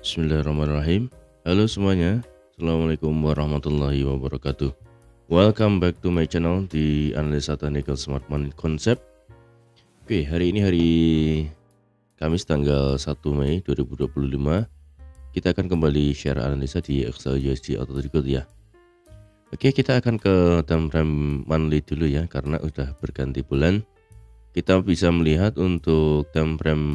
Bismillahirrahmanirrahim. Halo semuanya, Assalamualaikum warahmatullahi wabarakatuh. Welcome back to my channel di Analisa Technical Smart Money Concept. Oke, hari ini hari Kamis tanggal 1 Mei 2025. Kita akan kembali share analisa di Excel USD Auto Trade ya. Oke, kita akan ke time frame monthly dulu ya, karena udah berganti bulan. Kita bisa melihat untuk time frame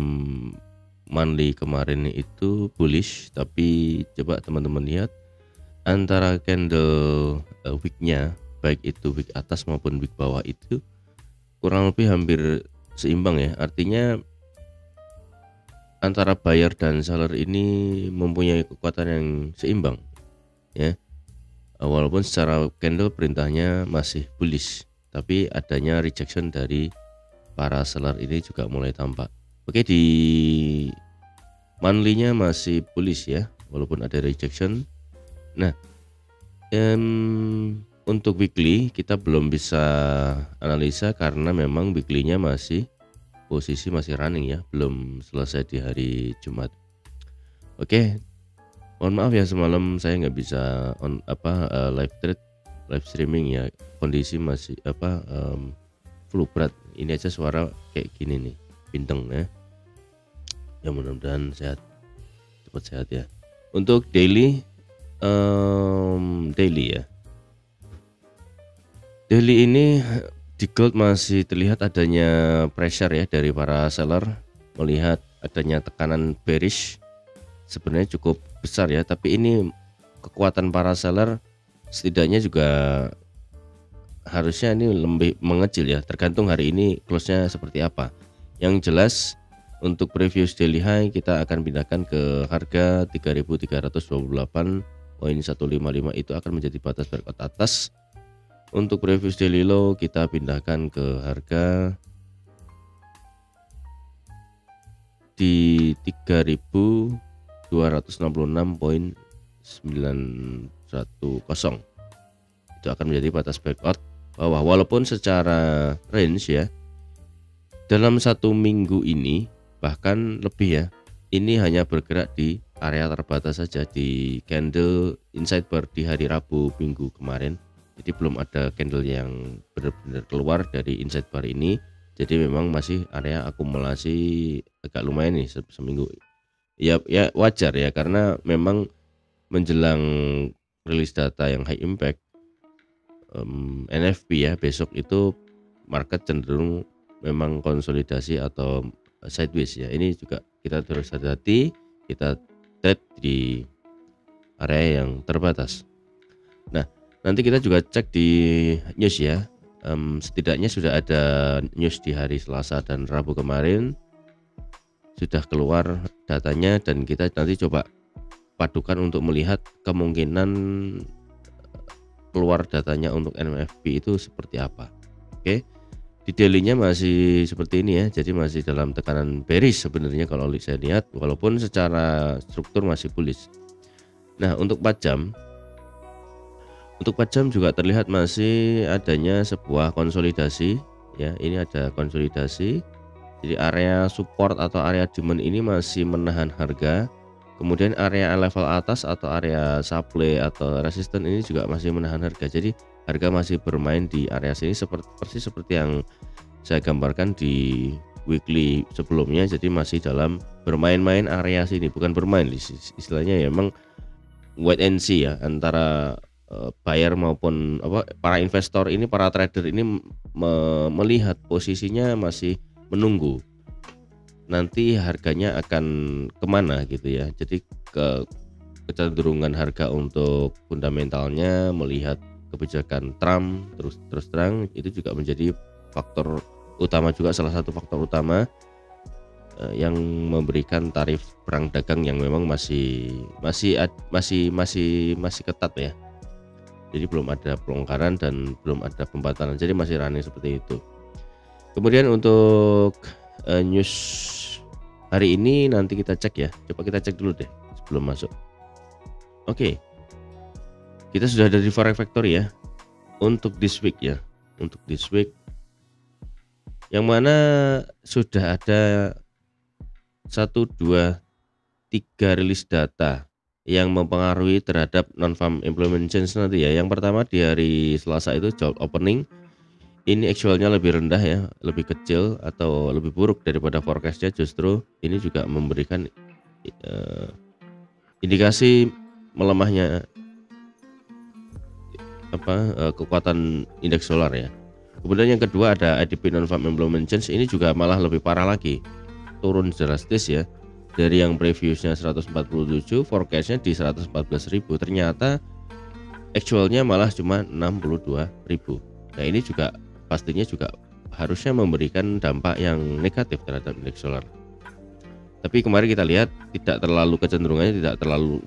monthly kemarin itu bullish, tapi coba teman-teman lihat antara candle wick-nya, baik itu wick atas maupun wick bawah, itu kurang lebih hampir seimbang ya. Artinya antara buyer dan seller ini mempunyai kekuatan yang seimbang ya. Walaupun secara candle perintahnya masih bullish, tapi adanya rejection dari para seller ini juga mulai tampak. Oke, di monthly-nya masih bullish ya, walaupun ada rejection. Nah, untuk weekly kita belum bisa analisa karena memang weekly-nya masih posisi masih running ya, belum selesai di hari Jumat. Oke, mohon maaf ya semalam saya nggak bisa live streaming ya, kondisi masih flu berat. Ini aja suara kayak gini nih, bintang ya. Ya mudah-mudahan cepat sehat ya. Untuk daily ya. Daily ini di gold masih terlihat adanya pressure ya dari para seller, melihat adanya tekanan bearish sebenarnya cukup besar ya, tapi ini kekuatan para seller setidaknya juga harusnya ini lebih mengecil ya, tergantung hari ini close-nya seperti apa. Yang jelas untuk previous daily high kita akan pindahkan ke harga 3328.155, itu akan menjadi batas breakout atas. Untuk previous daily low kita pindahkan ke harga di 3266.910. Itu akan menjadi batas breakout bawah, walaupun secara range ya dalam satu minggu ini bahkan lebih ya, ini hanya bergerak di area terbatas saja di candle inside bar di hari Rabu minggu kemarin. Jadi belum ada candle yang benar-benar keluar dari inside bar ini, jadi memang masih area akumulasi agak lumayan nih seminggu ya wajar ya, karena memang menjelang rilis data yang high impact NFP ya, besok itu market cenderung memang konsolidasi atau sideways ya. Ini juga kita terus hati-hati, kita trade di area yang terbatas. Nah, nanti kita juga cek di news ya. Setidaknya sudah ada news di hari Selasa dan Rabu kemarin, sudah keluar datanya, dan kita nanti coba padukan untuk melihat kemungkinan keluar datanya untuk NFP itu seperti apa. Oke, di daily-nya masih seperti ini ya, jadi masih dalam tekanan bearish sebenarnya kalau saya lihat, walaupun secara struktur masih bullish. Nah, untuk 4 jam juga terlihat masih adanya sebuah konsolidasi ya. Ini ada konsolidasi, jadi area support atau area demand ini masih menahan harga. Kemudian area level atas atau area supply atau resisten ini juga masih menahan harga. Jadi harga masih bermain di area sini persis seperti yang saya gambarkan di weekly sebelumnya. Jadi masih dalam bermain-main area sini, bukan bermain istilahnya ya, memang wait and see ya, antara buyer maupun para investor ini, para trader ini melihat posisinya masih menunggu nanti harganya akan kemana gitu ya. Jadi kecenderungan harga untuk fundamentalnya, melihat kebijakan Trump terus terang, itu juga menjadi faktor utama juga, salah satu faktor utama yang memberikan tarif perang dagang yang memang masih ketat ya. Jadi belum ada pelonggaran dan belum ada pembatalan, jadi masih running seperti itu. Kemudian untuk news hari ini nanti kita cek ya, coba kita cek dulu deh sebelum masuk. Oke, kita sudah ada di Forex Factory ya untuk this week ya, untuk this week yang mana sudah ada 1, 2, 3 rilis data yang mempengaruhi terhadap non-farm employment change nanti ya. Yang pertama di hari Selasa itu job opening, ini actualnya lebih rendah ya, lebih kecil atau lebih buruk daripada forecastnya. Justru ini juga memberikan indikasi melemahnya kekuatan indeks dolar ya. Kemudian yang kedua ada ADP non-farm employment change, ini juga malah lebih parah lagi, turun drastis ya. Dari yang previousnya 147, forecastnya di 114.000, ternyata actualnya malah cuma 62.000. Nah ini juga pastinya juga harusnya memberikan dampak yang negatif terhadap indeks dolar. Tapi kemarin kita lihat tidak terlalu, kecenderungannya tidak terlalu,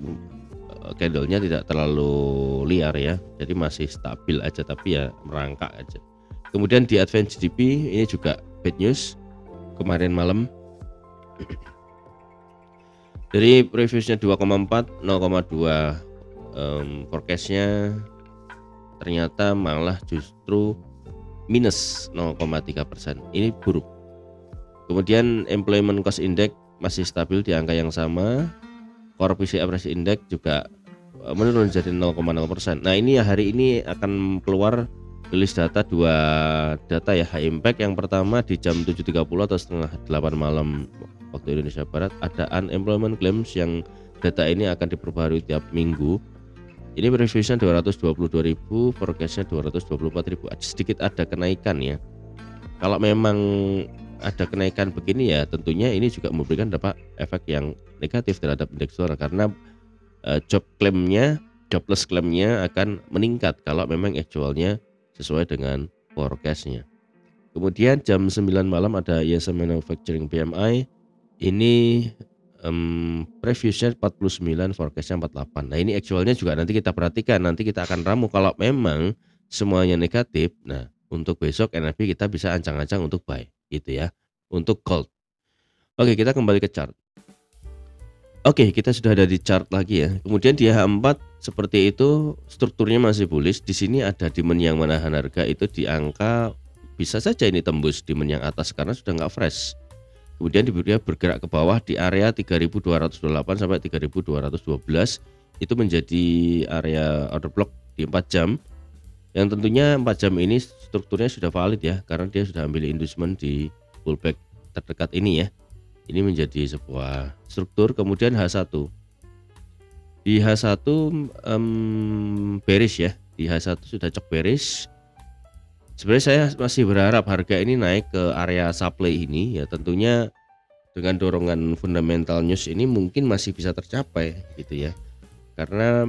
candlenya tidak terlalu liar ya, jadi masih stabil aja, tapi ya merangkak aja. Kemudian di Advance GDP ini juga bad news kemarin malam. Dari previousnya 2,4, 0,2 forecastnya ternyata malah justru minus 0,3%. Ini buruk. Kemudian employment cost index masih stabil di angka yang sama. Core PCE Average Index juga menurun jadi 0,0%. Nah ini ya, hari ini akan keluar rilis data, 2 data ya, high impact. Yang pertama di jam 7.30 atau setengah 8 malam waktu Indonesia Barat, ada unemployment claims yang data ini akan diperbarui tiap minggu. Ini previewnya 222.000, forecastnya 224.000, sedikit ada kenaikan ya. Kalau memang ada kenaikan begini ya, tentunya ini juga memberikan dampak efek yang negatif terhadap indeks dolar, karena jobless claimnya akan meningkat kalau memang actualnya sesuai dengan forecastnya. Kemudian jam 9 malam ada ISM Manufacturing PMI, ini previewnya 49, forecastnya 48. Nah ini actualnya juga nanti kita perhatikan, nanti kita akan ramu kalau memang semuanya negatif. Nah untuk besok NFP kita bisa ancang-ancang untuk buy gitu ya, untuk gold. Oke, kita kembali ke chart. Oke, kita sudah ada di chart lagi ya. Kemudian di H4 seperti itu, strukturnya masih bullish. Di sini ada demand yang menahan harga itu di angka, bisa saja ini tembus demand yang atas karena sudah nggak fresh. Kemudian dia bergerak ke bawah di area 3.228 sampai 3.212, itu menjadi area order block di 4 jam. Yang tentunya 4 jam ini strukturnya sudah valid ya, karena dia sudah ambil inducement di pullback terdekat ini ya. Ini menjadi sebuah struktur. Kemudian H1, di H1 bearish ya, di H1 sudah cek bearish. Sebenarnya saya masih berharap harga ini naik ke area supply ini ya, tentunya dengan dorongan fundamental news ini mungkin masih bisa tercapai gitu ya. Karena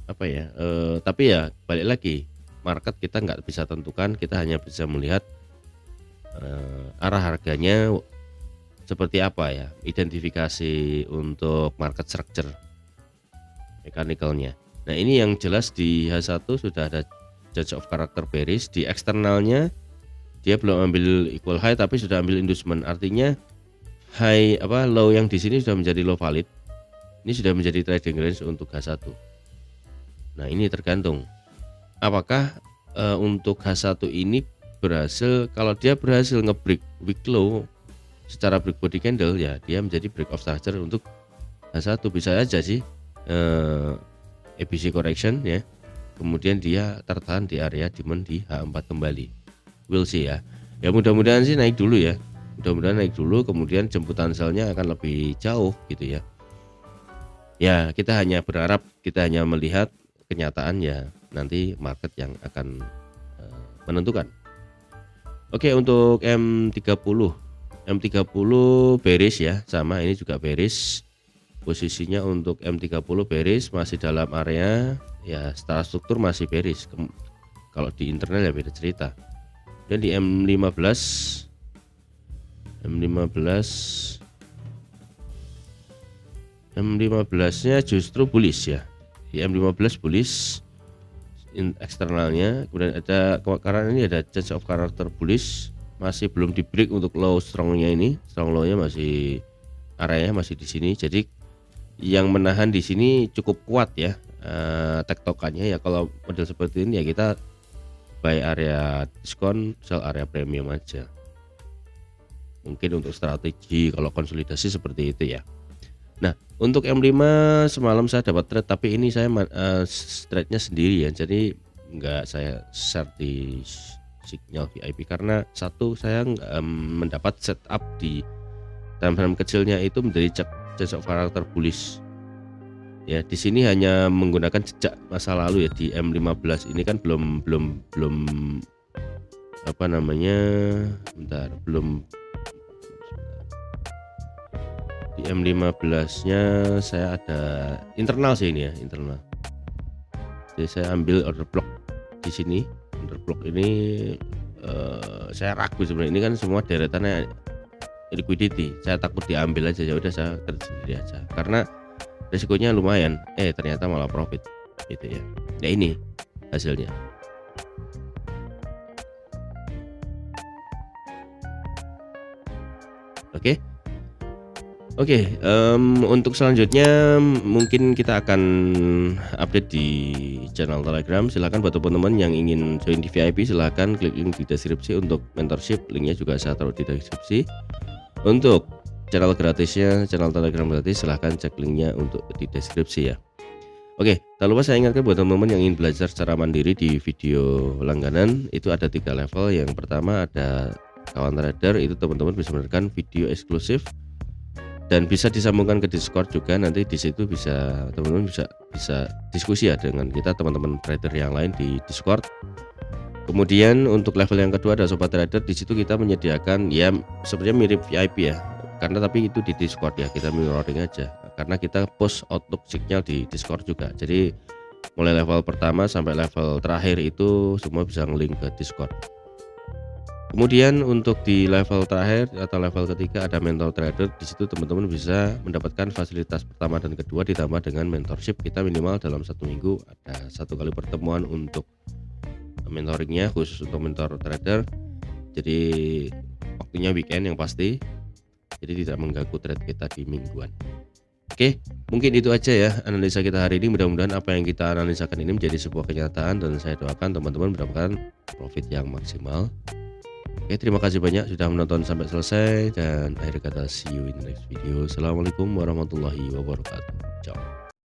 tapi ya balik lagi, market kita nggak bisa tentukan, kita hanya bisa melihat arah harganya seperti apa ya, identifikasi untuk market structure mechanical-nya. Nah ini yang jelas di H1 sudah ada judge of character bearish. Di eksternalnya dia belum ambil equal high tapi sudah ambil inducement, artinya low yang di sini sudah menjadi low valid. Ini sudah menjadi trading range untuk H1. Nah ini tergantung apakah untuk H1 ini berhasil. Kalau dia berhasil nge-break week low secara break body candle ya, dia menjadi break of structure untuk H1. Bisa aja sih ABC correction ya, kemudian dia tertahan di area demand di H4 kembali. We'll see ya. Ya mudah-mudahan sih naik dulu ya, mudah-mudahan naik dulu, kemudian jemputan selnya akan lebih jauh gitu ya. Ya kita hanya berharap, kita hanya melihat kenyataan ya, nanti market yang akan menentukan. Oke, untuk M30 bearish ya, sama ini juga bearish. Posisinya untuk M30 bearish, masih dalam area ya, secara struktur masih bearish. Kalau di internal ya beda cerita. Dan di M15 nya justru bullish ya. Di M15 bullish eksternalnya. Kemudian ada, karena ini ada change of character bullish, masih belum di break untuk low strongnya ini. Strong low-nya masih, areanya masih di sini. Jadi yang menahan di sini cukup kuat ya tektokannya ya. Kalau model seperti ini ya kita buy area diskon, sell area premium aja. Mungkin untuk strategi kalau konsolidasi seperti itu ya. Nah, untuk M5 semalam saya dapat trade, tapi ini saya trade-nya sendiri ya. Jadi nggak saya share di Signal VIP karena satu saya mendapat setup di time-frame kecilnya itu menjadi cek karakter bullish. Ya, di sini hanya menggunakan jejak masa lalu ya. Di M15 ini kan belum apa namanya? Bentar, belum di M15-nya saya ada internal sih ini ya, internal. Jadi saya ambil order block di sini. Order block ini saya ragu sebenarnya, ini kan semua deretannya liquidity. Saya takut diambil aja, ya udah saya kerja sendiri aja. Karena risikonya lumayan, ternyata malah profit gitu ya. Ya ini hasilnya. Oke, untuk selanjutnya mungkin kita akan update di channel Telegram. Silahkan buat teman-teman yang ingin join di VIP, silahkan klik link di deskripsi untuk mentorship. Linknya juga saya taruh di deskripsi. Untuk channel gratisnya, channel Telegram gratis, silahkan cek linknya untuk di deskripsi ya. Oke, tak lupa saya ingatkan buat teman-teman yang ingin belajar secara mandiri di video langganan, itu ada 3 level. Yang pertama ada kawan trader, itu teman-teman bisa mendapatkan video eksklusif dan bisa disambungkan ke Discord juga. Nanti di situ bisa teman-teman bisa diskusi ya dengan kita, teman-teman trader yang lain di Discord. Kemudian untuk level yang kedua ada sobat trader, di situ kita menyediakan ya sebenarnya mirip VIP ya, karena tapi itu di Discord ya, kita mirroring aja karena kita post Outlook Signal di Discord juga. Jadi mulai level pertama sampai level terakhir itu semua bisa nge-link ke Discord. Kemudian untuk di level terakhir atau level ketiga ada mentor trader. Di situ teman-teman bisa mendapatkan fasilitas pertama dan kedua ditambah dengan mentorship. Kita minimal dalam 1 minggu ada 1 kali pertemuan untuk mentoringnya khusus untuk mentor trader. Jadi waktunya weekend yang pasti. Jadi tidak mengganggu trade kita di mingguan. Oke, mungkin itu aja ya analisa kita hari ini. Mudah-mudahan apa yang kita analisakan ini menjadi sebuah kenyataan dan saya doakan teman-teman mendapatkan profit yang maksimal. Oke, terima kasih banyak sudah menonton sampai selesai dan akhir kata see you in the next video. Assalamualaikum warahmatullahi wabarakatuh. Ciao.